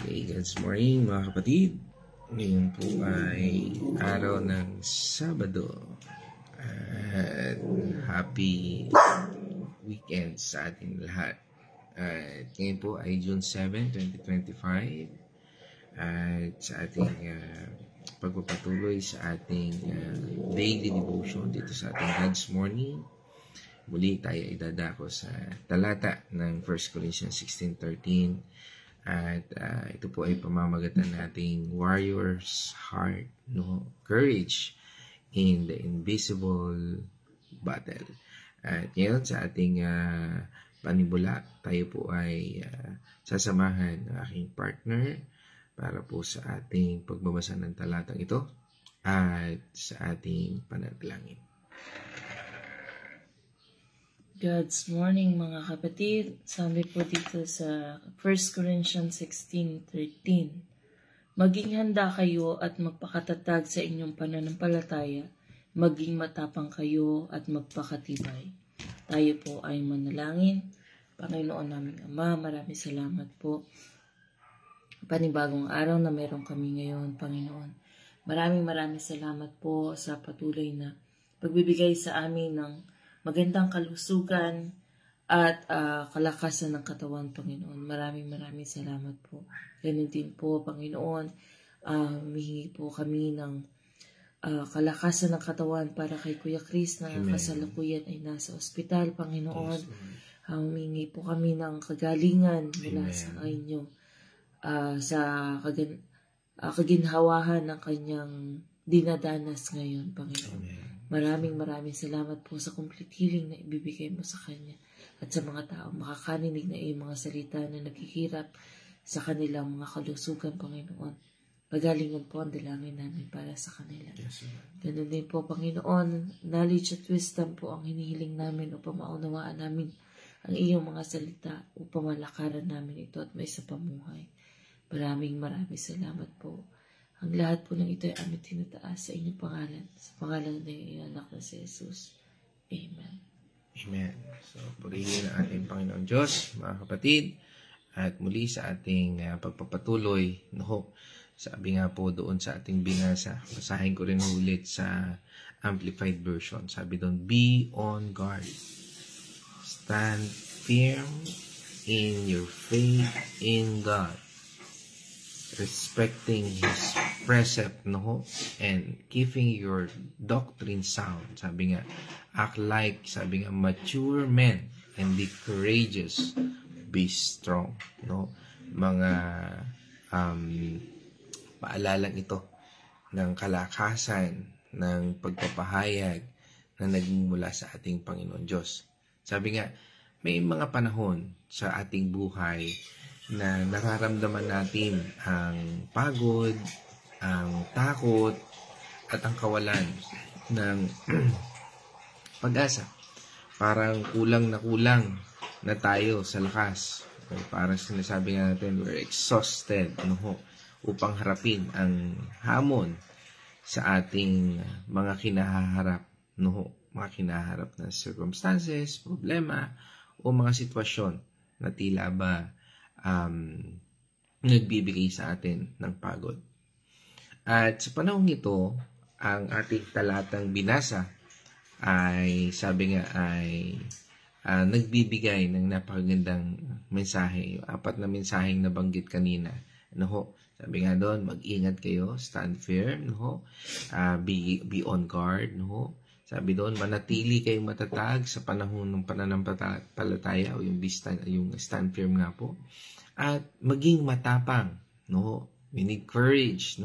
Okay, good morning mga kapatid. Ngayon po ay araw ng Sabado. At happy weekend sa ating lahat. At ngayon po ay June 7, 2025. At sa ating pagpapatuloy sa ating daily devotion dito sa ating God's Morning, muli tayo ay dadako sa talata ng 1 Corinthians 16:13. At ito po ay pamamagatan nating warrior's heart, courage in the invisible battle. At ngayon sa ating panibula, tayo po ay sasamahan ng aking partner para po sa ating pagbabasa ng talatang ito at sa ating pananalangin. God's morning mga kapatid. Sabi po dito sa 1 Corinthians 16:13. Maging handa kayo at magpakatatag sa inyong pananampalataya, maging matapang kayo at magpakatibay. Tayo po ay manalangin. Panginoon naming Ama, maraming salamat po. Panibagong araw na meron kami ngayon, Panginoon. Maraming salamat po sa patuloy na pagbibigay sa amin ng magandang kalusugan at kalakasan ng katawan, Panginoon. Maraming salamat po. Ganun din po, Panginoon, humingi po kami ng kalakasan ng katawan para kay Kuya Chris na kasalukuyan ay nasa ospital, Panginoon. Humingi po kami ng kagalingan mula sa inyo sa kaginhawahan ng kanyang dinadanas ngayon, Panginoon. Maraming salamat po sa complete healing na ibibigay mo sa kanya at sa mga tao makakaninig na iyong mga salita na naghihirap sa kanilang mga kalusugan, Panginoon. Pagalingan po ang dalangin namin para sa kanila. Yes, ganun din po, Panginoon, knowledge at wisdom po ang hinihiling namin upang maunawaan namin ang iyong mga salita upang malakaran namin ito at may sa pamuhay. Maraming salamat po. Ang lahat po ng ito ay aming tinataas sa inyong pangalan. Sa pangalan ng iyong anak na si Jesus. Amen. Amen. So, purihin ang ating Panginoon Diyos, mga kapatid. At muli sa ating pagpapatuloy, sabi nga po doon sa ating binasa, basahin ko rin ulit sa Amplified Version. Sabi doon, be on guard. Stand firm in your faith in God, respecting His precept, and keeping your doctrine sound. Sabi nga, act like, sabi nga, mature men and be courageous, be strong. Mga paalalang ito ng kalakasan, ng pagpapahayag na naging mula sa ating Panginoon Diyos. Sabi nga, may mga panahon sa ating buhay na nararamdaman natin ang pagod, ang takot, at ang kawalan ng pag-asa. Parang kulang na tayo sa lakas. Parang sinasabi nga natin, we're exhausted upang harapin ang hamon sa ating mga kinaharap, mga kinaharap na circumstances, problema, o mga sitwasyon na tila ba nagbibigay sa atin ng pagod. At sa panahong ito, ang ating talatang binasa ay sabi nga ay nagbibigay ng napakagandang mensahe. Yung 4 na mensaheng nabanggit kanina. Sabi nga doon, mag-ingat kayo, stand firm, be on guard, Sabi doon, manatili kayong matatag sa panahon ng pananampalataya o yung stand firm nga po. At maging matapang, we need courage,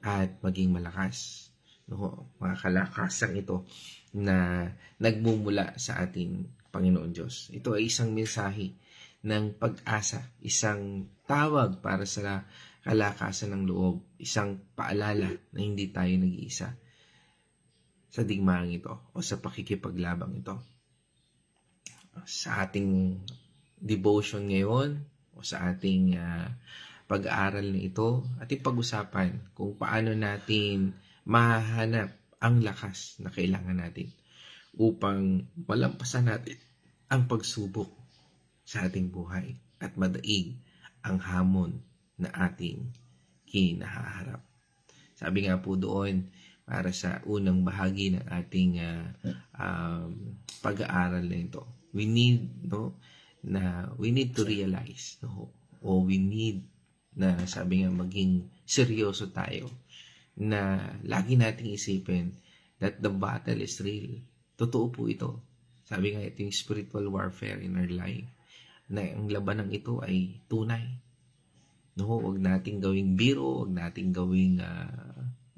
at maging malakas. Mga kalakasan ito na nagmumula sa ating Panginoon Diyos. Ito ay isang mensahe ng pag-asa, isang tawag para sa kalakasan ng loob, isang paalala na hindi tayo nag-iisa sa digmaang ito o sa pakikipaglabang ito. Sa ating devotion ngayon o sa ating pag-aaral na ito, ating pag-usapan kung paano natin mahahanap ang lakas na kailangan natin upang malampasan natin ang pagsubok sa ating buhay at madaig ang hamon na ating kinaharap. Sabi nga po doon, para sa unang bahagi ng ating pag-aaral na ito, we need to realize, we need na sabi nga maging seryoso tayo, na lagi nating isipin that the battle is real. Totoo po ito. Sabi nga, ito yung spiritual warfare in our life, na ang labanang ito ay tunay. Huwag nating gawing biro, huwag nating gawing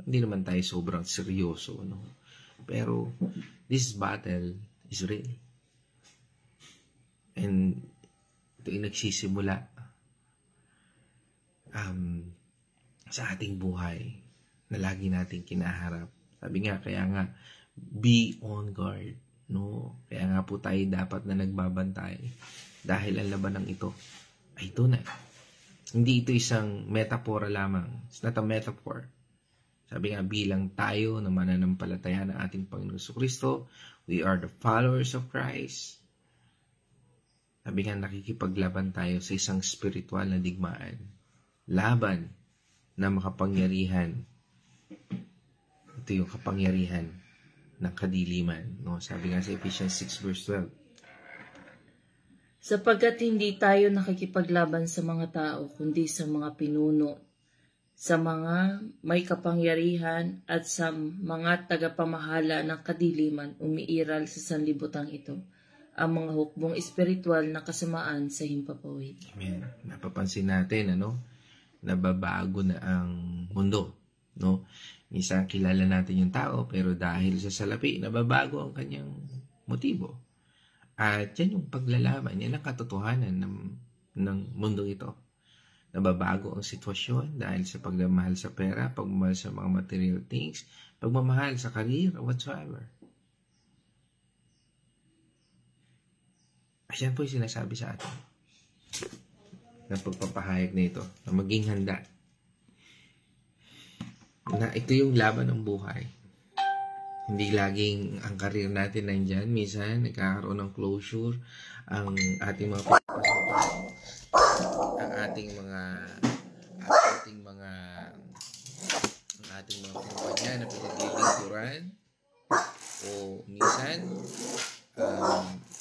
hindi naman tayo sobrang seryoso, pero this battle is real. And ito ay nagsisimula sa ating buhay na lagi nating kinaharap. Sabi nga, kaya nga, be on guard. Kaya nga po tayo dapat na nagbabantay dahil ang labanang ito ay tunay. Hindi ito isang metapora lamang. It's not a metaphor. Sabi nga, bilang tayo na mananampalataya ng ating Panginoon Jesucristo, we are the followers of Christ. Sabi nga, nakikipaglaban tayo sa isang spiritual na digmaan. Laban na makapangyarihan. Ito yung kapangyarihan ng kadiliman. Sabi nga sa Ephesians 6 verse 12. Sapagkat hindi tayo nakikipaglaban sa mga tao, kundi sa mga pinuno, sa mga may kapangyarihan at sa mga tagapamahala ng kadiliman umiiral sa sanlibutan ito, ang mga hukbong espiritual na kasamaan sa himpapawid. Amen. Napapansin natin, nababago na ang mundo, Minsan kilala natin yung tao, pero dahil sa salapi, nababago ang kanyang motibo. At yan yung paglalaman, yan ang katotohanan ng mundo ito. Nababago ang sitwasyon dahil sa pagmamahal sa pera, pagmamahal sa mga material things, pagmamahal sa career, whatsoever. Ayan po yung sinasabi sa atin ng pagpapahayag na ito, na maging handa. Na ito yung laban ng buhay. Hindi laging ang career natin nandyan. Minsan, nagkakaroon ng closure ang ating mga pagpapasokan, ang ating mga kumpanya na pinaglilingkuran, o minsan,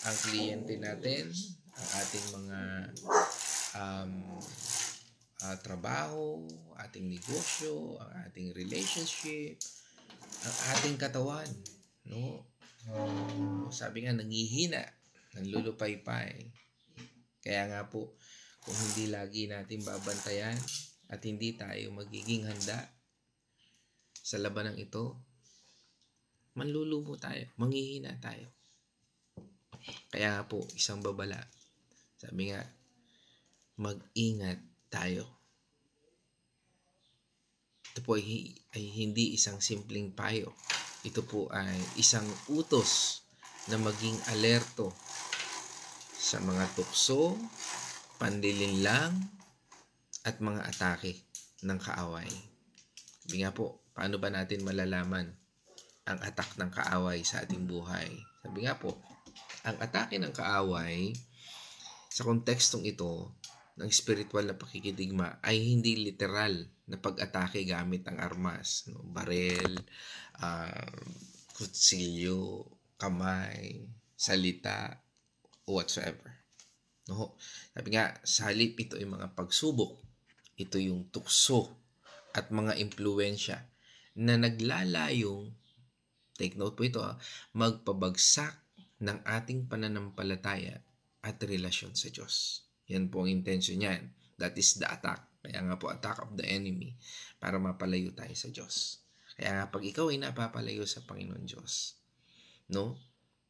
ang kliyente natin, ang ating mga trabaho, ating negosyo, ang ating relationship, ang ating katawan, sabi nga, nangihina, nanlulupaypay. Kaya nga po, kung hindi lagi natin babantayan at hindi tayo magiging handa sa labanang ito, manlulumo tayo, manghihina tayo. Kaya nga po, isang babala, sabi nga, mag-ingat tayo. Ito po ay hindi isang simpleng payo. Ito po ay isang utos na maging alerto sa mga tukso, panlilinlang, at mga atake ng kaaway. Sabi nga po, paano ba natin malalaman ang attack ng kaaway sa ating buhay? Sabi nga po, ang atake ng kaaway sa kontekstong ito ng spiritual na pakikidigma ay hindi literal na pag-atake gamit ang armas, barel, kutsilyo, kamay, salita, whatsoever. Sabi nga, sa halip ito ay mga pagsubok, ito yung tukso at mga impluwensya na naglalayong, take note po ito, magpabagsak ng ating pananampalataya at relasyon sa Diyos. Yan po ang intention niyan. That is the attack. Kaya nga po, attack of the enemy para mapalayo tayo sa Diyos. Kaya nga, pag ikaw ay napapalayo sa Panginoon Diyos,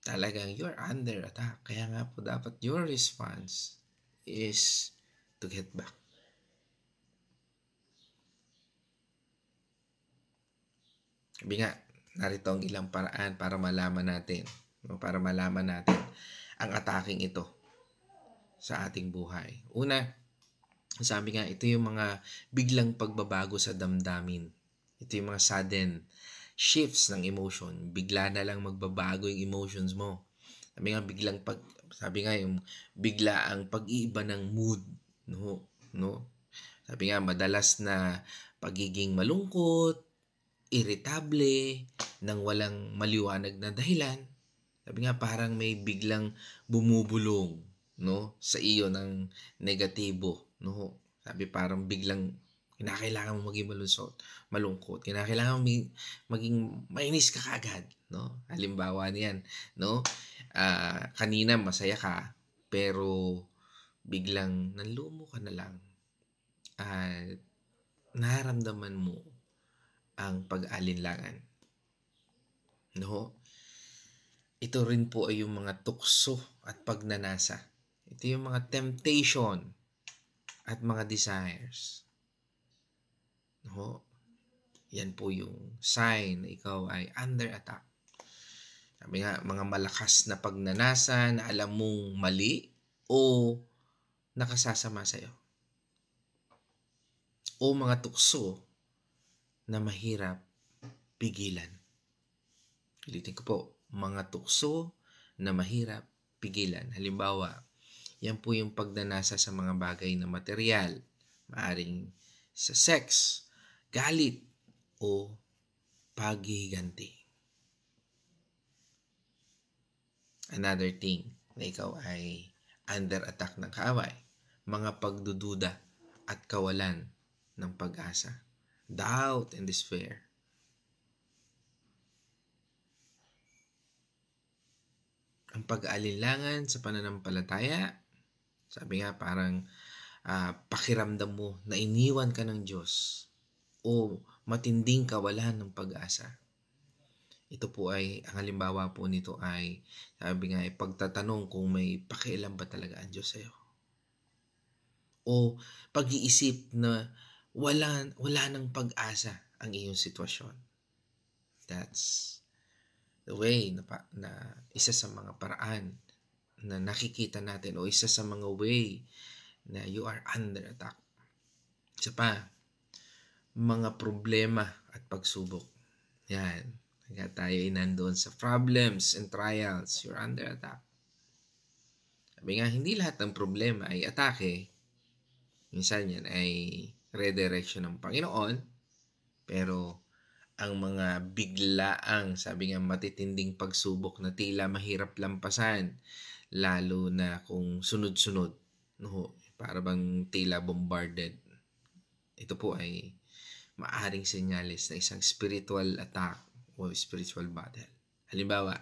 talagang you're under attack. Kaya nga po, dapat your response is to get back. Sabi nga, narito ang ilang paraan para malaman natin, ang attacking ito sa ating buhay. Una, sabi nga, ito yung mga biglang pagbabago sa damdamin. Ito yung mga sudden shifts ng emotion. Bigla na lang magbabago yung emotions mo. Sabi nga, yung bigla ang pag-iiba ng mood. Sabi Sabi nga, madalas na pagiging malungkot, irritable, nang walang maliwanag na dahilan. Sabi nga, parang may biglang bumubulong, no, sa iyo ng negatibo, no. Sabi parang biglang kinakailangan mo maging malungkot. Kinakailangan mo maging mainis ka kagad, no. Halimbawa niyan, no. Kanina masaya ka, pero biglang nanlumo ka na lang at nararamdaman mo ang pag-alinlangan. No? Ito rin po ay yung mga tukso at pagnanasa. Ito yung mga temptation at mga desires. No? Yan po yung sign na ikaw ay under attack. Sabi nga, mga malakas na pagnanasa na alam mong mali o nakasasama sa'yo. O mga tukso na mahirap pigilan. Ulitin ko po, mga tukso na mahirap pigilan. Halimbawa, yan po yung pagnanasa sa mga bagay na material, maaring sa sex, galit, o paghihiganti. Another thing na ikaw ay under attack ng kaaway, mga pagdududa at kawalan ng pag-asa, doubt and despair. Ang pag-aalinlangan sa pananampalataya, sabi nga parang pakiramdam mo na iniwan ka ng Diyos o matinding kawalan ng pag-asa. Ito po ay, ang halimbawa po nito ay, sabi nga ay pagtatanong kung may pakialam ba talaga ang Diyos sa'yo. O pag-iisip na wala ng pag-asa ang iyong sitwasyon. That's the way na isa sa mga paraan na nakikita natin o isa sa mga way na you are under attack. Isa pa, mga problema at pagsubok. Yan. Kaya tayo ay nandoon sa problems and trials. You're under attack. Sabi nga, hindi lahat ng problema ay atake. Minsan yan ay redirection ng Panginoon. Pero ang mga biglaang, sabi nga, matitinding pagsubok na tila mahirap lampasan, lalo na kung sunod-sunod, no? Para bang tila bombarded. Ito po ay maaring senyales na isang spiritual attack o spiritual battle. Halimbawa,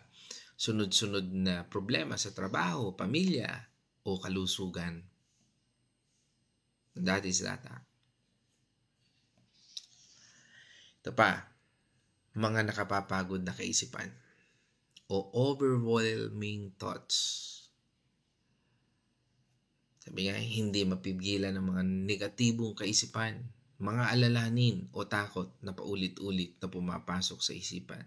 sunod-sunod na problema sa trabaho, pamilya, o kalusugan. That is the attack. Ito pa, mga nakapapagod na kaisipan o overwhelming thoughts. Sabi nga, hindi mapigilan ng mga negatibong kaisipan, mga alalahanin o takot na paulit-ulit na pumapasok sa isipan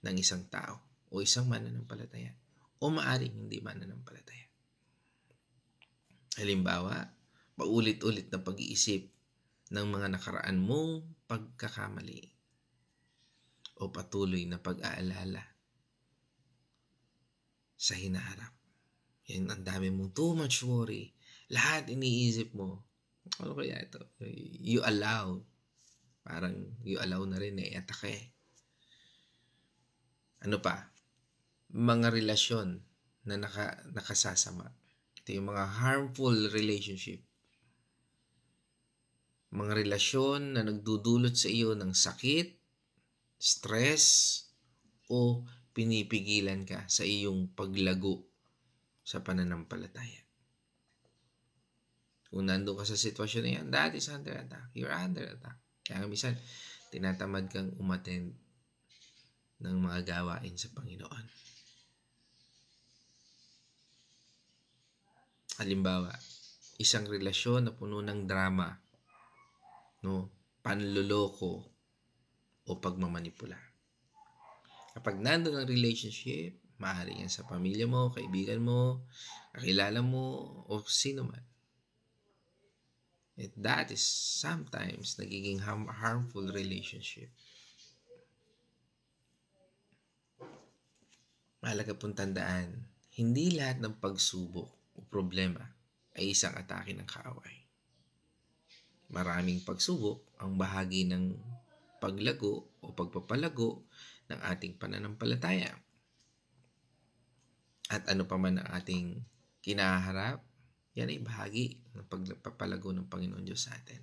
ng isang tao o isang mananampalataya o maaring hindi mananampalataya. Halimbawa, paulit-ulit na pag-iisip ng mga nakaraan mong pagkakamali o patuloy na pag-aalala sa hinaharap. Yan, ang dami mong too much worry. Lahat iniisip mo. Ano kaya ito? You allow. Parang you allow na rin atake. Ano pa? Mga relasyon na nakasasama. Ito yung mga harmful relationship. Mga relasyon na nagdudulot sa iyo ng sakit, stress, o pinipigilan ka sa iyong paglago sa pananampalataya. Kung nandun ka sa sitwasyon na yan, that is under attack. You're under attack. Kaya minsan, tinatamad kang umattend ng mga gawain sa Panginoon. Halimbawa, isang relasyon na puno ng drama, no, panloloko, o pagmamanipula. Kapag nandun ang relationship, maaari yan sa pamilya mo, kaibigan mo, kakilala mo, o sino man. That is sometimes nagiging harmful relationship. Mahalaga pong tandaan, hindi lahat ng pagsubok o problema ay isang atake ng kaaway. Maraming pagsubok ang bahagi ng paglago o pagpapalago ng ating pananampalataya. At ano pa man ang ating kinaharap, yan ay bahagi ng pagpapalago ng Panginoon Diyos sa atin.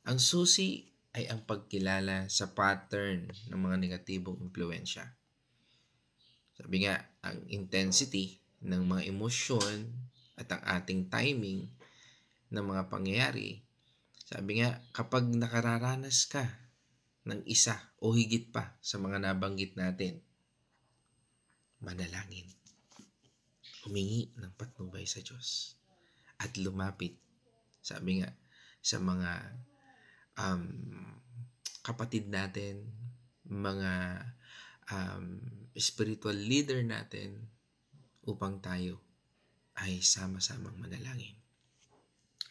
Ang susi ay ang pagkilala sa pattern ng mga negatibong impluensya. Sabi nga, ang intensity ng mga emosyon at ang ating timing ng mga pangyayari, sabi nga, kapag nakararanas ka ng isa o higit pa sa mga nabanggit natin, manalangin, humingi ng patnubay sa Diyos, at lumapit, sabi nga, sa mga kapatid natin, mga spiritual leader natin, upang tayo ay sama-samang manalangin.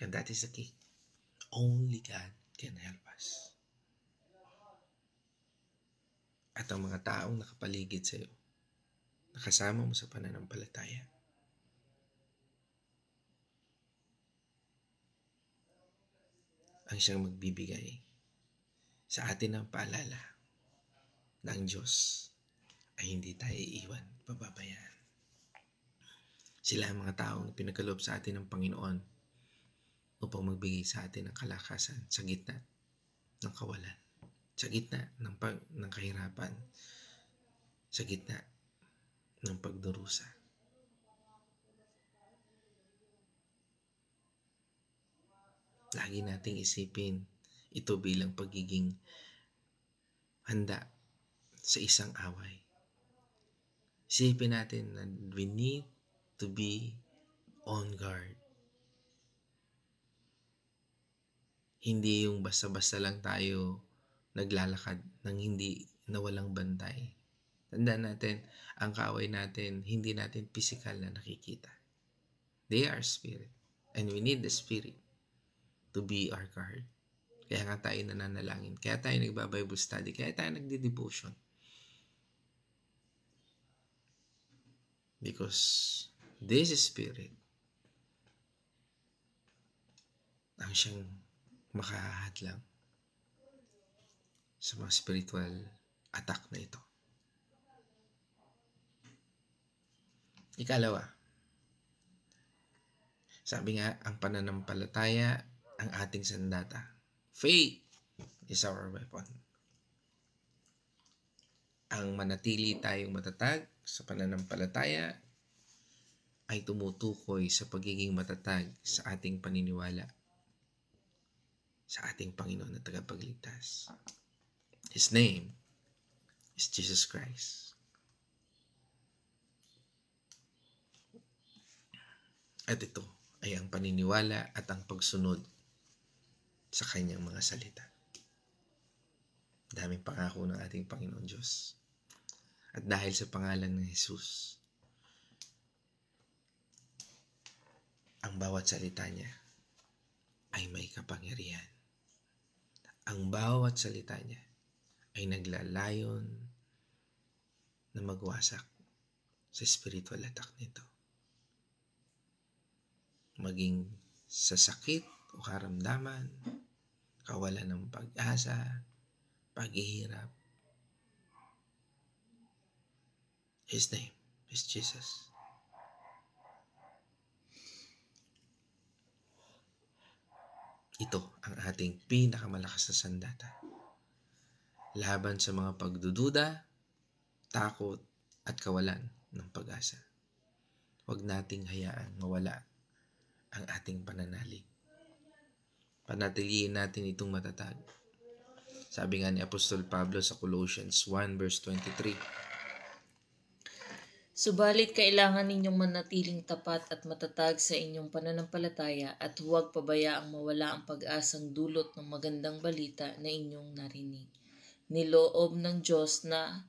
And that is the key. Only God can help us. At ang mga taong nakapaligid sa iyo, nakasama mo sa pananampalataya, ang siyang magbibigay sa atin ng paalala na ang Diyos ay hindi tayo iiwan, pababayaan. Sila ang mga taong pinagkaloob sa atin ng Panginoon upang magbigay sa atin ng kalakasan sa gitna ng kawalan, sa gitna ng kahirapan, sa gitna ng pagdurusa. Lagi nating isipin ito bilang pagiging handa sa isang away. Isipin natin na we need to be on guard. Hindi yung basta-basta lang tayo naglalakad ng hindi na walang bantay. Tandaan natin, ang kaaway natin, hindi natin physical na nakikita. They are spirit. And we need the spirit to be our guard. Kaya nga tayo nananalangin. Kaya tayo nagba-Bible study. Kaya tayo nagdi-devotion. Because this spirit ang siyang makahahadlang sa mga spiritual attack na ito. Ikalawa, sabi nga, ang pananampalataya ang ating sandata. Faith is our weapon. Ang manatili tayong matatag sa pananampalataya ay tumutukoy sa pagiging matatag sa ating paniniwala sa ating Panginoon na tagapagligtas. His name is Jesus Christ. At ito ay ang paniniwala at ang pagsunod sa kanyang mga salita. Daming pangako ng ating Panginoon Diyos. At dahil sa pangalan ng Jesus, ang bawat salita niya ay may kapangyarihan. Ang bawat salita niya ay naglalayon na magwasak sa spiritual attack nito. Maging sa sakit o karamdaman, kawalan ng pag-asa, paghihirap. His name is Jesus. Ito ang ating pinakamalakas na sandata laban sa mga pagdududa, takot, at kawalan ng pag-asa. Huwag nating hayaan mawala ang ating pananalig. Panatiliin natin itong matatag. Sabi nga ni Apostol Pablo sa Colossians 1 verse 23, Subalit kailangan ninyong manatiling tapat at matatag sa inyong pananampalataya at huwag pabayaang mawala ang pag-asang dulot ng magandang balita na inyong narinig. Niloob ng Diyos na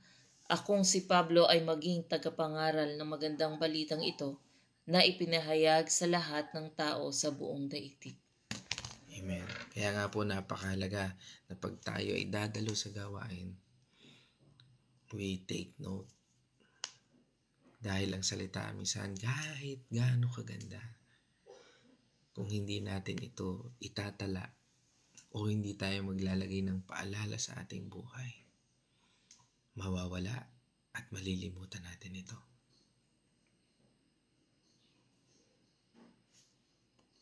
akong si Pablo ay maging tagapangaral ng magandang balitang ito na ipinahayag sa lahat ng tao sa buong daigdig. Amen. Kaya nga po napakahalaga na pag tayo ay dadalo sa gawain, we take note. Dahil ang salita minsan kahit gaano kaganda, kung hindi natin ito itatala o hindi tayo maglalagay ng paalala sa ating buhay, mawawala at malilimutan natin ito.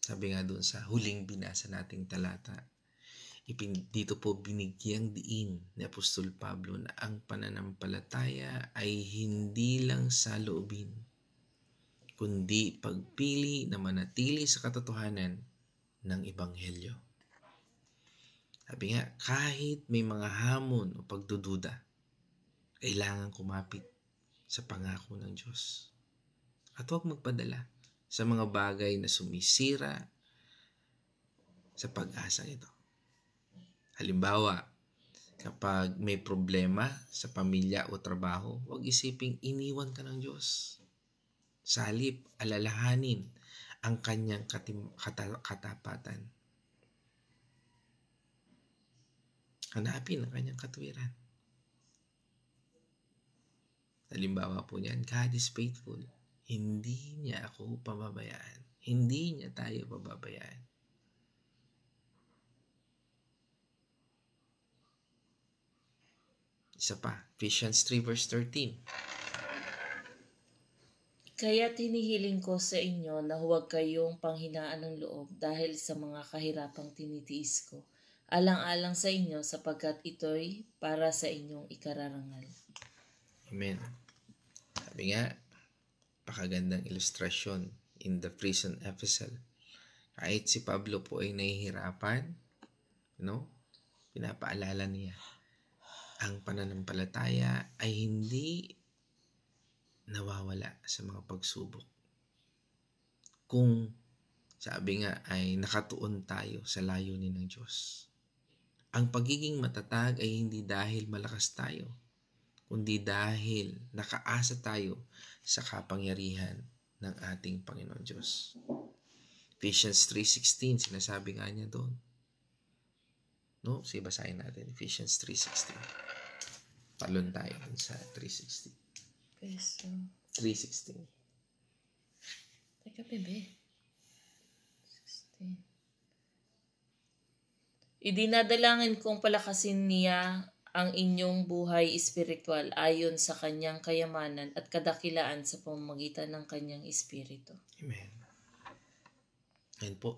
Sabi nga doon sa huling binasa nating talata, dito po binigyang diin ni Apostol Pablo na ang pananampalataya ay hindi lang sa loobin, kundi pagpili na manatili sa katotohanan ng Ebanghelyo. Sabi nga, kahit may mga hamon o pagdududa, kailangan kumapit sa pangako ng Diyos. At huwag magpadala sa mga bagay na sumisira sa pag-asa ito. Halimbawa, kapag may problema sa pamilya o trabaho, huwag isiping iniwan ka ng Diyos. Sa halip, alalahanin ang kanyang katapatan. Hanapin ang kanyang katwiran. Halimbawa po niyan, God is faithful. Hindi niya ako pababayaan. Hindi niya tayo pababayaan. Isa pa, Ephesians 3 verse 13. Kaya't hinihiling ko sa inyo na huwag kayong panghinaan ng loob dahil sa mga kahirapang tinitiis ko. Alang-alang sa inyo sapagkat ito'y para sa inyong ikararangal. Amen. Sabi nga, pakagandang ilustrasyon in the prison epistle. Kahit si Pablo po ay nahihirapan, pinapaalala niya, ang pananampalataya ay hindi nawawala sa mga pagsubok. Kung sabi nga ay nakatuon tayo sa layunin ng Diyos. Ang pagiging matatag ay hindi dahil malakas tayo, kundi dahil nakaasa tayo sa kapangyarihan ng ating Panginoon Diyos. Ephesians 3:16, sinasabi nga niya doon. Sige, basahin natin. Ephesians 3:16. Talon tayo dun sa 3:16. 3:16. Teka, bebe. 16. Idinadalangin kong palakasin niya ang inyong buhay espiritual ayon sa kanyang kayamanan at kadakilaan sa pamamagitan ng kanyang espiritu. Amen. Ayan po.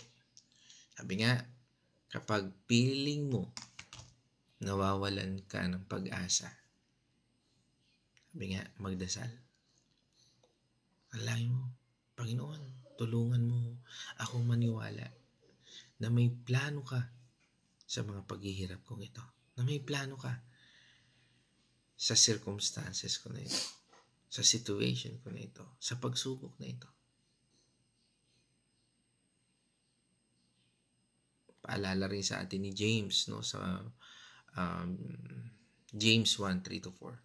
Sabi nga, kapag feeling mo nawawalan ka ng pag-asa, sabi nga, magdasal. Alay mo, Panginoon, tulungan mo akong maniwala na may plano ka sa mga paghihirap kong ito. Na may plano ka sa circumstances ko na ito, sa situation ko na ito, sa pagsubok na ito. Paalala rin sa atin ni James, sa James 1:3-4.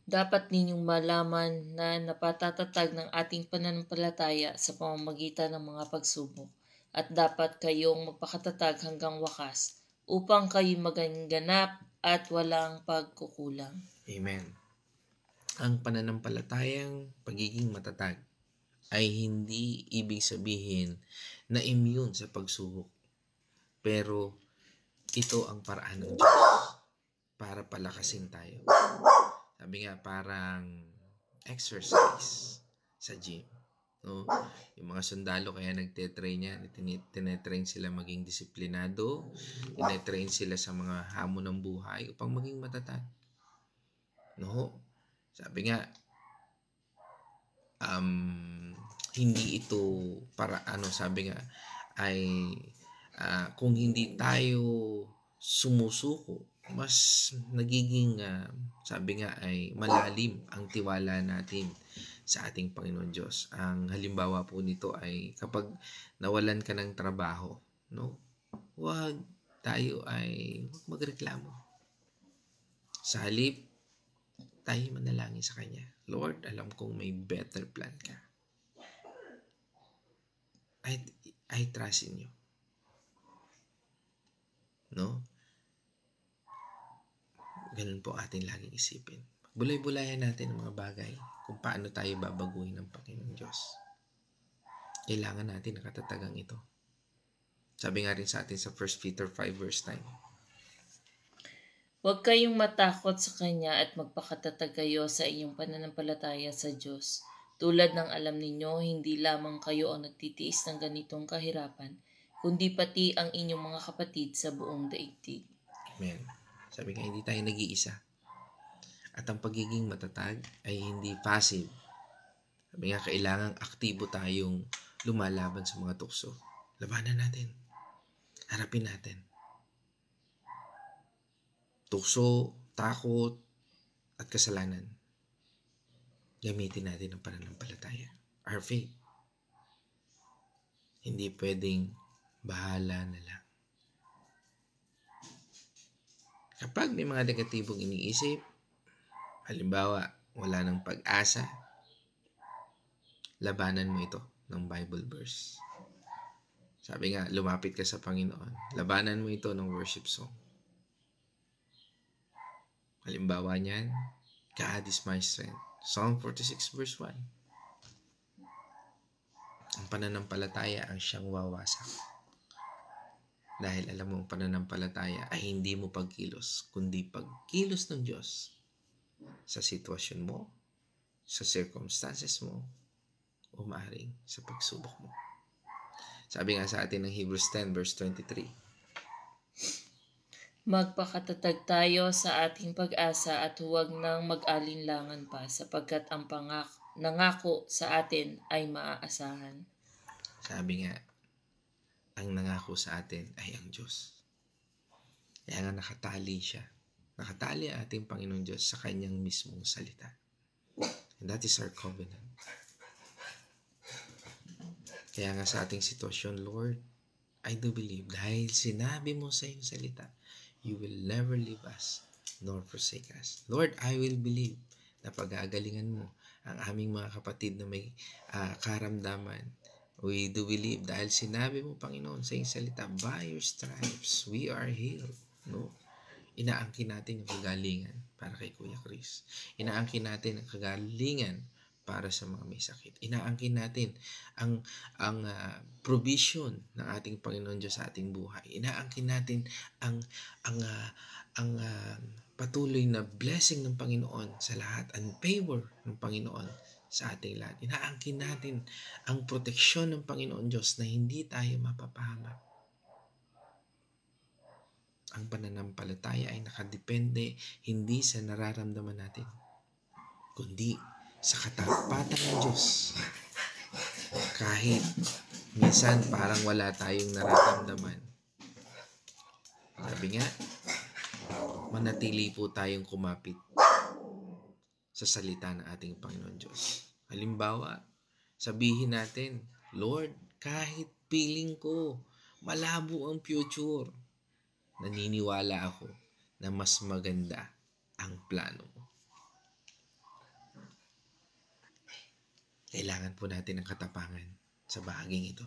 Dapat ninyong malaman na napatatatag ng ating pananampalataya sa pamamagitan ng mga pagsubok at dapat kayong magpakatatag hanggang wakas upang kayo maganganap at walang pagkukulang. Amen. Ang pananampalatayang pagiging matatag ay hindi ibig sabihin na immune sa pagsubok. Pero ito ang paraan ng Diyos para palakasin tayo. Sabi nga, parang exercise sa gym. Yung mga sundalo kaya nagtetrain yan. Tinetrain sila maging disiplinado. Tinetrain sila sa mga hamon ng buhay upang maging matatag. Sabi nga, hindi ito para sabi nga ay kung hindi tayo sumusuko, mas nagiging sabi nga ay malalim ang tiwala natin sa ating Panginoon Diyos. Ang halimbawa po nito ay kapag nawalan ka ng trabaho, huwag magreklamo. Sa halip, tayo manalangin sa Kanya. Lord, alam kong may better plan ka. I trust in you. Ganun po ating laging isipin. Bulay-bulayan natin ang mga bagay kung paano tayo babaguhin ng Panginoon Diyos. Kailangan natin ang katatagang ito. Sabi nga rin sa atin sa 1 Peter 5 verse 9. Huwag kayong matakot sa Kanya at magpakatatag kayo sa inyong pananampalataya sa Diyos. Tulad ng alam ninyo, hindi lamang kayo ang nagtitiis ng ganitong kahirapan, kundi pati ang inyong mga kapatid sa buong daigdig. Amen. Sabi nga, hindi tayo nag-iisa. At ang pagiging matatag ay hindi passive. Sabi nga, kailangang aktibo tayong lumalaban sa mga tukso. Labanan natin. Harapin natin. Tukso, takot, at kasalanan. Gamitin natin ang pananampalataya. Our faith. Hindi pwedeng bahala na lang. Kapag may mga negatibong iniisip, halimbawa, wala ng pag-asa, labanan mo ito ng Bible verse. Sabi nga, lumapit ka sa Panginoon. Labanan mo ito ng worship song. Halimbawa niyan, God is my strength. Psalm 46 verse 1. Ang pananampalataya ang siyang wawasak. Dahil alam mo, ang pananampalataya ay hindi mo pagkilos, kundi pagkilos ng Diyos sa sitwasyon mo, sa circumstances mo, o maaring sa pagsubok mo. Sabi nga sa atin ng Hebrews 10 verse 23. Magpakatatag tayo sa ating pag-asa at huwag nang mag-alinlangan pa sapagkat ang nangako sa atin ay maaasahan. Sabi nga, ang nangako sa atin ay ang Diyos. Kaya nga nakatali siya. Nakatali ang ating Panginoon Diyos sa kanyang mismong salita. And that is our covenant. Kaya nga sa ating sitwasyon, Lord, I do believe dahil sinabi mo sa iyong salita, you will never leave us nor forsake us. Lord, I will believe na pag-aagalingan mo ang aming mga kapatid na may karamdaman. We do believe dahil sinabi mo, Panginoon, sa iyong salita, by your stripes, we are healed. No? Inaangkin natin yung kagalingan para kay Kuya Chris. Inaangkin natin ang kagalingan para sa mga may sakit. Inaangkin natin ang provision ng ating Panginoon Diyos sa ating buhay. Inaangkin natin ang patuloy na blessing ng Panginoon sa lahat, ang favor ng Panginoon sa ating lahat. Inaangkin natin ang proteksyon ng Panginoon Diyos na hindi tayo mapapahamak. Ang pananampalataya ay nakadepende hindi sa nararamdaman natin, kundi sa katapatan ng Diyos. Kahit minsan parang wala tayong nararamdaman. Sabi nga, manatili po tayong kumapit sa salita ng ating Panginoon Diyos. Halimbawa, sabihin natin, Lord, kahit feeling ko malabo ang future, naniniwala ako na mas maganda ang plano mo. Kailangan po natin ng katapangan sa bahaging ito.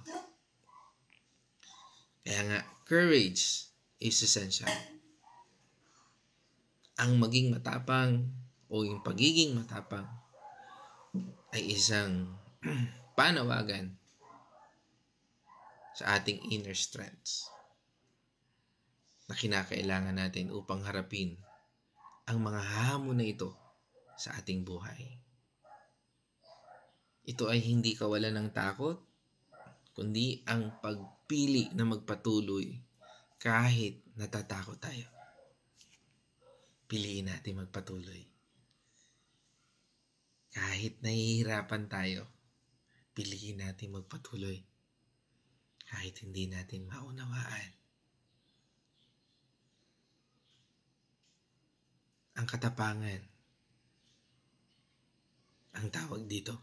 Kaya nga, courage is essential. Ang maging matapang o yung pagiging matapang ay isang panawagan sa ating inner strengths na kinakailangan natin upang harapin ang mga hamon na ito sa ating buhay. Ito ay hindi kawalan ng takot, kundi ang pagpili na magpatuloy kahit natatakot tayo. Piliin natin magpatuloy. Kahit nahihirapan tayo, piliin natin magpatuloy. Kahit hindi natin maunawaan. Ang katapangan, ang tawag dito.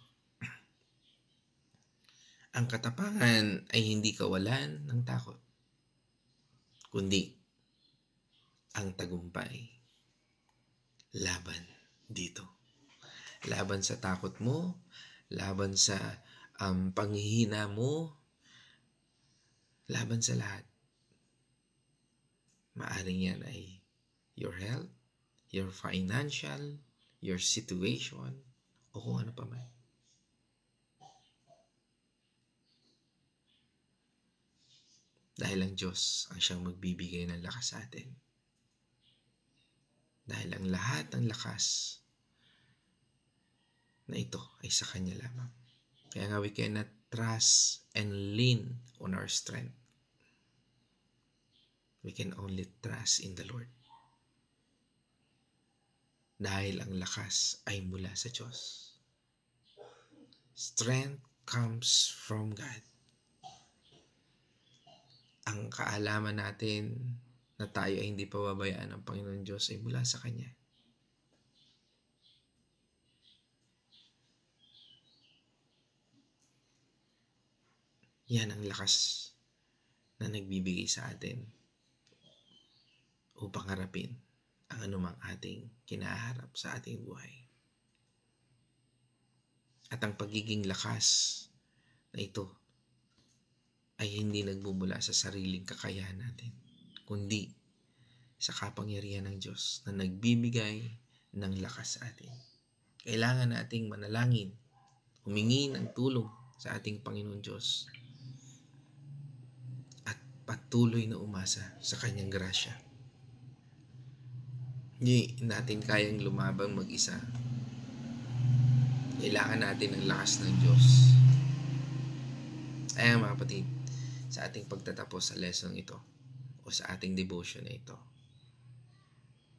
Ang katapangan ay hindi kawalan ng takot, kundi ang tagumpay laban dito. Laban sa takot mo, laban sa panghihina mo, laban sa lahat. Maaring yan ay your health, your financial, your situation, o kung ano pa man. Dahil ang Diyos ang siyang magbibigay ng lakas sa atin. Dahil ang lahat ng lakas na ito ay sa Kanya lamang. Kaya nga we cannot trust and lean on our strength. We can only trust in the Lord. Dahil ang lakas ay mula sa Diyos. Strength comes from God. Ang kaalaman natin na tayo ay hindi pababayaan ng Panginoon Diyos ay mula sa Kanya. Yan ang lakas na nagbibigay sa atin upang harapin ang anumang ating kinaharap sa ating buhay. At ang pagiging lakas na ito ay hindi nagmumula sa sariling kakayahan natin, kundi sa kapangyarihan ng Diyos na nagbibigay ng lakas sa atin. Kailangan nating manalangin, humingi ng tulong sa ating Panginoon Diyos at patuloy na umasa sa Kanyang grasya. Hindi natin kayang lumabang mag-isa. Kailangan natin ng lakas ng Diyos. Ayan mga kapatid, sa ating pagtatapos sa lesson ito o sa ating devotion na ito,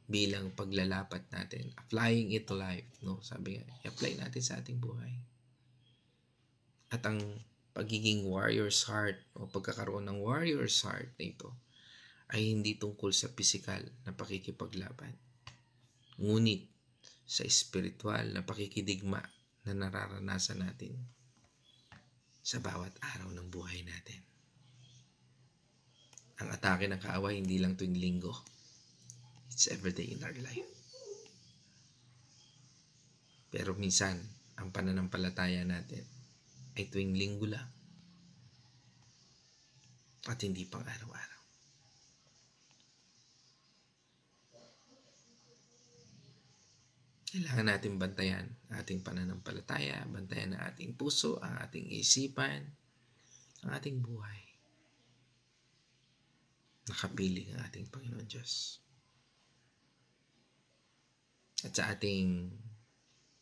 bilang paglalapat natin, applying it to life, no? Sabi nga, i-apply natin sa ating buhay. At ang pagiging warrior's heart o pagkakaroon ng warrior's heart na ito ay hindi tungkol sa pisikal na pakikipaglaban, ngunit sa espiritual na pakikidigma na nararanasan natin sa bawat araw ng buhay natin. Ang atake ng kaaway hindi lang tuwing linggo. It's every day in our life. Pero minsan, ang pananampalataya natin ay tuwing linggo lang at hindi pang araw-araw. Kailangan natin bantayan ang ating pananampalataya, bantayan ang ating puso, ang ating isipan, ang ating buhay. Nakapiling ang ating Panginoon Diyos. At sa ating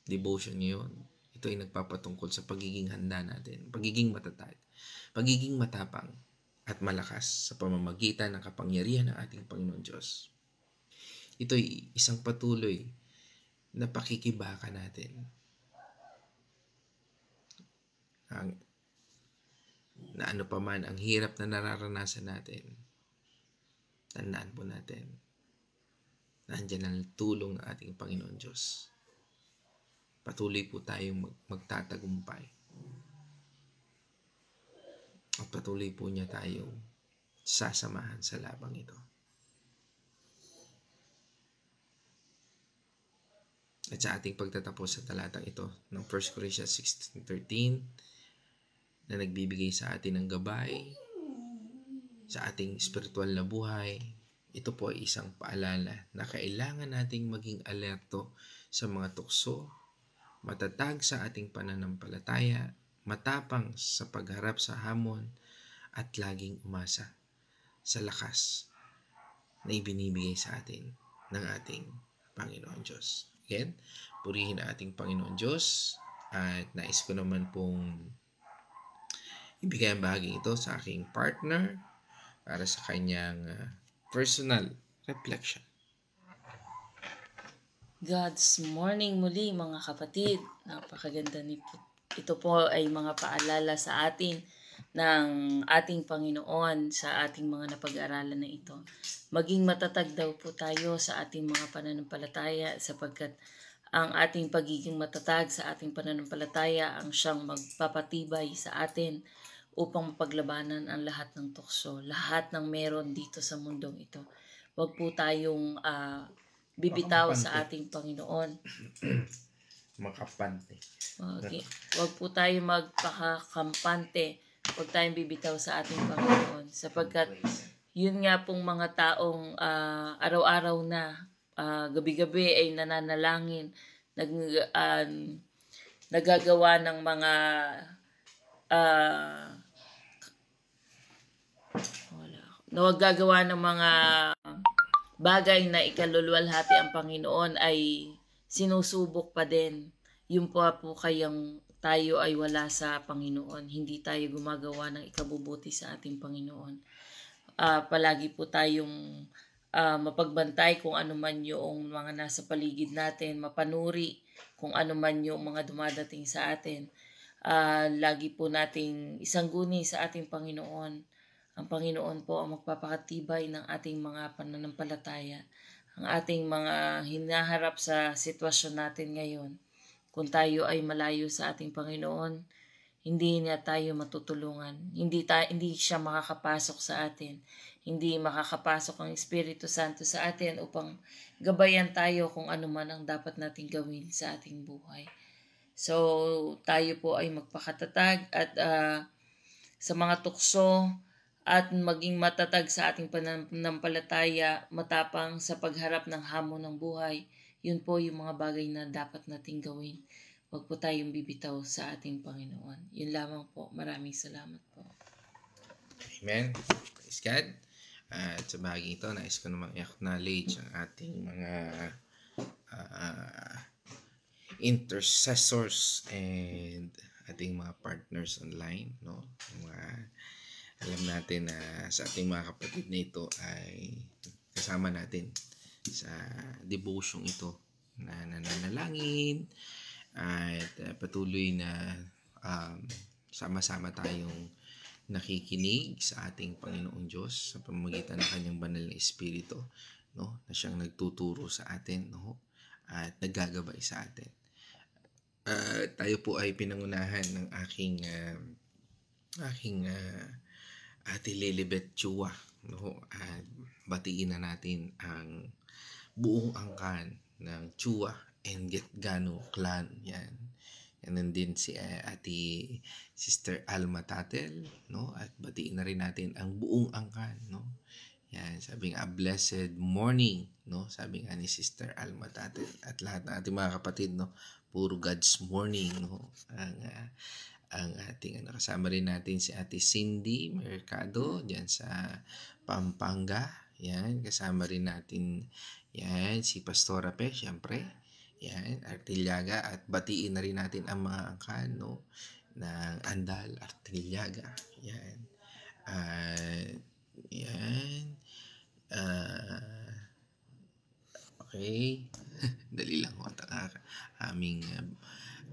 devotion ngayon, ito ay nagpapatungkol sa pagiging handa natin, pagiging matatag, pagiging matapang at malakas sa pamamagitan ng kapangyarihan ng ating Panginoon Diyos. Ito ay isang patuloy na pakikibaka natin. Na ano pa man ang hirap na nararanasan natin, tandaan po natin, nandiyan ang tulong ng ating Panginoon Diyos. Patuloy po tayong magtatagumpay. At patuloy po niya tayong sasamahan sa labang ito. At sa ating pagtatapos sa talatang ito ng 1 Corinthians 16:13 na nagbibigay sa atin ng gabay sa ating spiritual na buhay, ito po ay isang paalala na kailangan nating maging alerto sa mga tukso, matatag sa ating pananampalataya, matapang sa pagharap sa hamon, at laging umasa sa lakas na ibinibigay sa atin ng ating Panginoon Diyos. Again, purihin ang ating Panginoon Diyos at nais ko naman pong ibigay ang bahagi ito sa aking partner para sa kanyang personal reflection. God's morning muli mga kapatid. Napakaganda ito po ay mga paalala sa atin ng ating Panginoon sa ating mga napag-aralan na ito. Maging matatag daw po tayo sa ating mga pananampalataya sapagkat ang ating pagiging matatag sa ating pananampalataya ang siyang magpapatibay sa atin upang mapaglabanan ang lahat ng tukso, lahat ng meron dito sa mundong ito. Huwag po tayong bibitaw sa ating Panginoon. Makapante. Okay. Huwag po tayong magpakakampante. Huwag tayong bibitaw sa ating Panginoon sapagkat yun nga pong mga taong araw-araw na gabi-gabi ay nananalangin, nagagawa ng mga wala. na huwag gagawa ng mga bagay na ikaluluwalhati ang Panginoon ay sinusubok pa din. Yung po kayang tayo ay wala sa Panginoon. Hindi tayo gumagawa ng ikabubuti sa ating Panginoon. Palagi po tayong mapagbantay kung ano man yung mga nasa paligid natin, mapanuri kung ano man yung mga dumadating sa atin. Lagi po nating isangguni sa ating Panginoon. Ang Panginoon po ang magpapakatibay ng ating mga pananampalataya, ang ating mga hinaharap sa sitwasyon natin ngayon. Kung tayo ay malayo sa ating Panginoon, hindi niya tayo matutulungan. Hindi siya makakapasok sa atin. Hindi makakapasok ang Espiritu Santo sa atin upang gabayan tayo kung ano man ang dapat nating gawin sa ating buhay. So, tayo po ay magpakatatag at sa mga tukso at maging matatag sa ating pananampalataya, matapang sa pagharap ng hamon ng buhay. Yun po yung mga bagay na dapat nating gawin. Huwag po tayong bibitaw sa ating Panginoon. Yun lamang po. Maraming salamat po. Amen. Praise God. At sa bahagi ito, nais ko namang i-acknowledge ang ating mga intercessors and ating mga partners online, no? Alam natin na sa ating mga kapatid na ito ay kasama natin sa devotion ito na nananalangin at patuloy na sama-sama tayong nakikinig sa ating Panginoong Diyos sa pamamagitan ng kanyang banal na Espiritu, no? Na siyang nagtuturo sa atin, no? At naggagabay sa atin. Tayo po ay pinangunahan ng aking Ate Lilibet Chua, no? At batiin na natin ang buong angkan ng Chua and Getgano clan. Yan nandin si Ate Sister Alma Tatel, no? At batiin na rin natin ang buong angkan, no? Yan, sabi nga, blessed morning, no? Sabi nga ni Sister Alma Tatel at lahat ng ating mga kapatid, no? Puro God's morning, no? Ang ating kasama rin natin si Ate Cindy Mercado diyan sa Pampanga. Yan, kasama rin natin yan si Pastora Pe, syempre. Yan, Artiliaga, at batiin na rin natin ang mga angkan, no, ng Andal Artiliaga. Yan. Yan. Okay. Dali lang ko.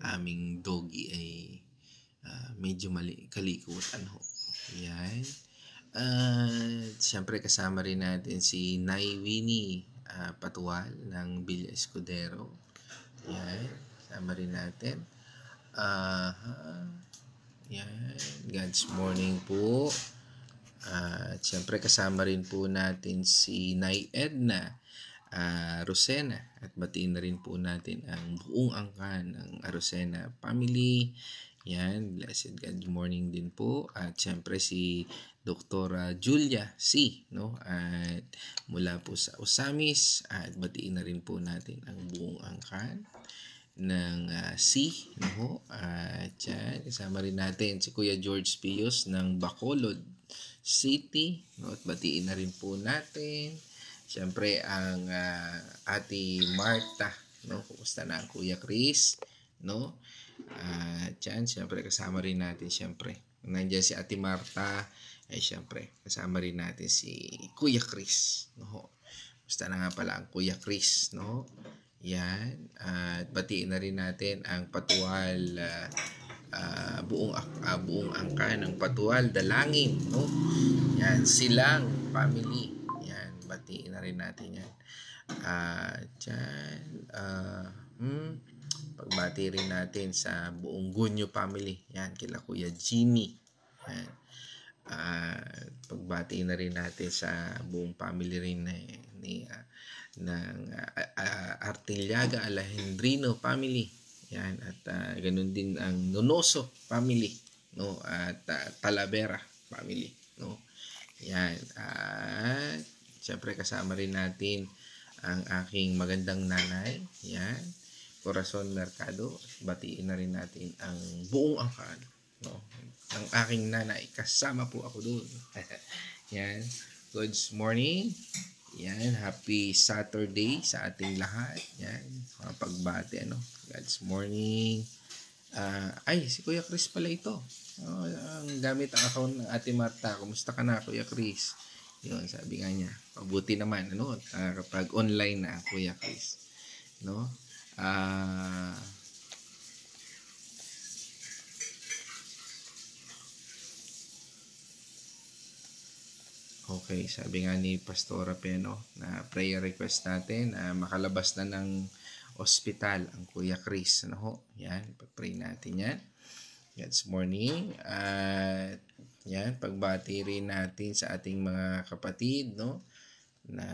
Aming doggy ay medyo kalikutan ho. Yan. Siyempre kasama rin natin si Nay Winnie Patual ng Villa Escudero. Yan. Kasama rin natin. Yan. God's morning po. Siyempre kasama rin po natin si Nay Edna Rosena, at batiin na rin po natin ang buong angkan ng Rosena family. Yan, blessed God morning din po. At syempre si Dr. Julia C, no? At mula po sa Osamis, at batiin na rin po natin ang buong angkan ng C, no? At yan, kasama rin natin si Kuya George Pios ng Bacolod City, no? At batiin na rin po natin siyempre ang Ate Marta, no? Kumusta na ang Kuya Chris, no? Diyan, siyempre kasama rin natin, siyempre. Nandiyan si Ate Marta, ay siyempre kasama rin natin si Kuya Chris, no? Kumusta na nga pala ang Kuya Chris, no? Yan, at batiin na rin natin ang Patual buong angka ng Patual Dalangin, no? Yan, Silang family. Batiin na rin natin yan. Pagbati rin natin sa buong Gunyo family. Yan, kila Kuya Jimmy. Yan. Pagbati na rin natin sa buong family rin ng Artiliaga Alejandrino family. Yan, at ganun din ang Nonoso family, no? At Talavera family, no? Yan. Siyempre kasama rin natin ang aking magandang nanay, yan, Corazon Mercado. Batiin na rin natin ang buong angkan, no, ng aking nanay. Kasama po ako doon. Yan. Good morning. Yan, happy Saturday sa ating lahat. Yan, mga pagbati, ano. God's morning. Si Kuya Chris pala ito. Ang gamit ang account ng Ate Marta. Kumusta ka na, Kuya Chris? Yun, sabi nga niya. Pabuti naman, ano, kapag online na, Kuya Chris. No? Okay, sabi nga ni Pastora Peno na prayer request natin na makalabas na ng ospital ang Kuya Chris. Ano ho? Yan, pag-pray natin yan. God's morning. At yan, pagbati rin natin sa ating mga kapatid, no? Na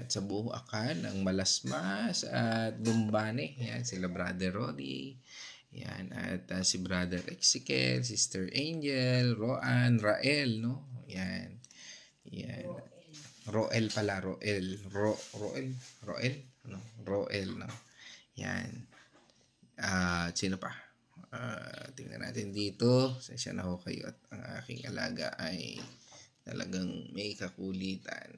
sa buong Akan, ang Malasmas at Bumbane. Yan, sila Brother Roddy. Yan, at si Brother Ezekiel, Sister Angel, Roan, Rael, no? Yan. Yan. Roel pala, Roel. Roel, no? Yan. Sino pa? Tingnan natin dito. Sensya na ho kayo at ang aking alaga ay talagang may kakulitan.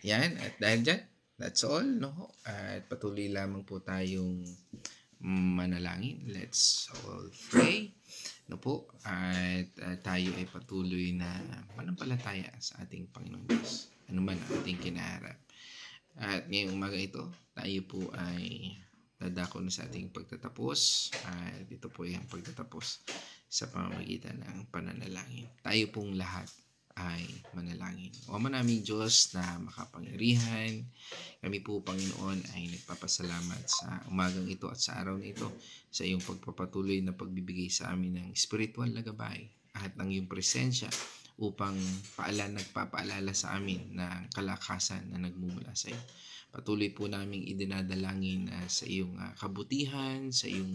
Yan. At dahil dyan, that's all, no? At patuloy lamang po tayong manalangin. Let's all pray. No po, at tayo ay patuloy na manampalataya sa ating Panginoon Diyos. Ano man ang ating kinaharap. At ngayong umaga ito, tayo po ay dadako na sa ating pagtatapos. At ito po yung pagtatapos sa pamamagitan ng pananalangin. Tayo pong lahat ay manalangin. O Ama naming Diyos na makapangyarihan, kami po Panginoon ay nagpapasalamat sa umagang ito at sa araw na ito sa iyong pagpapatuloy na pagbibigay sa amin ng spiritual na gabay at ng iyong presensya upang nagpapaalala sa amin ng kalakasan na nagmumula sa iyo. Patuloy po naming idinadalangin sa iyong kabutihan, sa iyong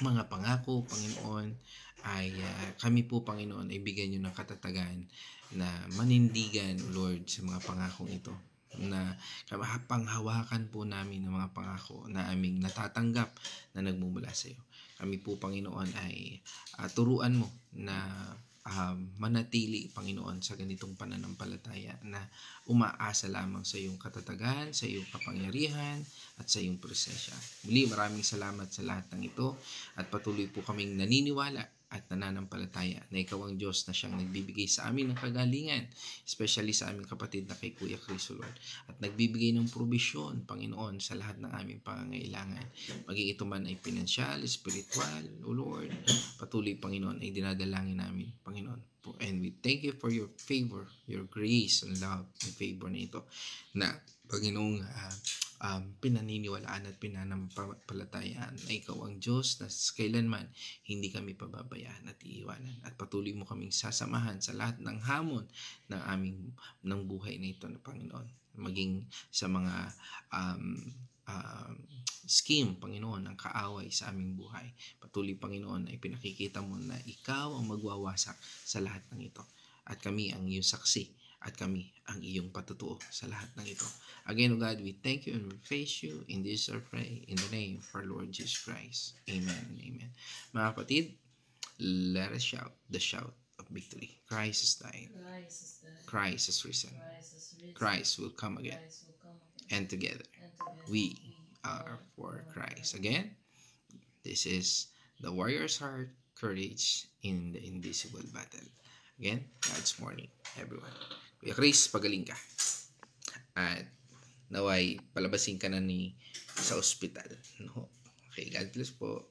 mga pangako, Panginoon, ay kami po, Panginoon, ay bigyan nyo ng katatagan na manindigan, Lord, sa mga pangakong ito. Na panghawakan po namin ng mga pangako na aming natatanggap na nagmumula sa iyo. Kami po, Panginoon, ay turuan mo na manatili, Panginoon, sa ganitong pananampalataya na umaasa lamang sa iyong katatagan, sa iyong kapangyarihan, at sa iyong presensya. Muli, maraming salamat sa lahat ng ito at patuloy po kaming naniniwala at nananampalataya na ikaw ang Diyos na siyang nagbibigay sa amin ng kagalingan, especially sa aming kapatid na kay Kuya Chris, Lord, at nagbibigay ng probisyon, Panginoon, sa lahat ng aming pangangailangan. Maging ito man ay pinansyal, spiritual, O Lord, patuloy, Panginoon, ay dinadalangin namin, Panginoon. And we thank you for your favor, your grace and love and favor na ito na, Panginoong, pinaniniwalaan at pinanampalatayaan na ikaw ang Diyos na kailanman hindi kami pababayaan at iiwanan, at patuloy mo kaming sasamahan sa lahat ng hamon ng buhay na ito na, Panginoon, maging sa mga scheme, Panginoon, ng kaaway sa aming buhay. Patuloy, Panginoon, ay pinakikita mo na ikaw ang magwawasak sa lahat ng ito at kami ang iyong saksi at kami ang iyong patutuo sa lahat ng ito. Again, O God, we thank you and we praise you. In this I pray, in the name of our Lord Jesus Christ. Amen and amen. Mga kapatid, let us shout the shout of victory. Christ is died. Christ is risen. Christ will come again. And together, we are for Christ. Again, this is the warrior's heart, courage in the invisible battle. Again, God's morning, everyone. Kuya Chris, pagaling ka. At naway, palabasin ka na sa ospital. No? Okay, God bless po.